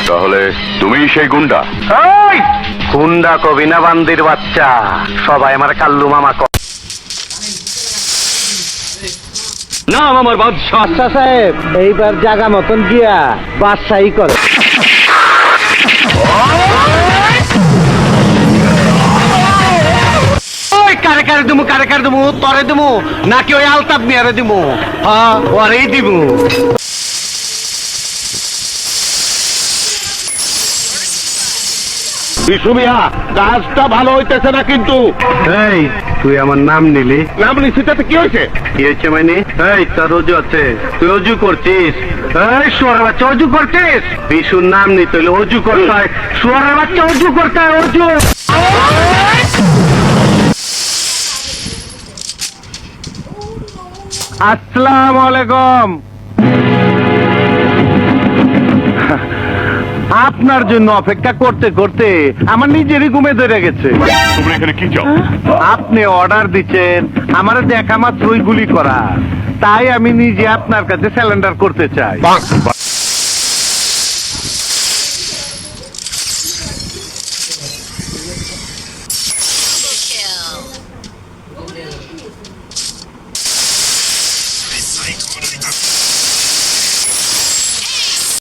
তাহলে তুমি সেই গুন্ডা? এই গুন্ডা কবি না বান্দির বাচ্চা, সবাই আমার কাল্লু মামা নাম আমার বাদশাহ। আচ্ছা সাহেব, এইবার জাগা মতন গিয়া বাদশাহী করে। কারে কারে দিমু, কারে কারে দিমু, তরে দিমু নাকি ওই আলতাপ মিয়ারে দিমু? হ্যাঁ, ওরেই দিমু। বিশু মিয়া, কাজটা ভালো হইতেছে না কিন্তু। এই তুই আমার নাম নিলি? নাম নিশ্চিত কি হয়েছে? কি হয়েছে মানে? এই তোর অজু আছে, তুই অজু করছিস? এই শুয়ারের বাচ্চা, অজু করছিস? বিশুর নাম নিতে হলে অজু করতে হয়। শুয়ারের বাচ্চা, অজু করতে হয়, অজু। আসসালামু আলাইকুম। আপনার জন্য অপেক্ষা করতে করতে আমার নিজেরই ঘুমে ধরে গেছে। তুমি এখানে কি চাও? আপনি অর্ডার দিচ্ছেন আমার দেখা মাত্রই গুলি করা, তাই আমি নিজে আপনার কাছে স্যালেন্ডার করতে চাই।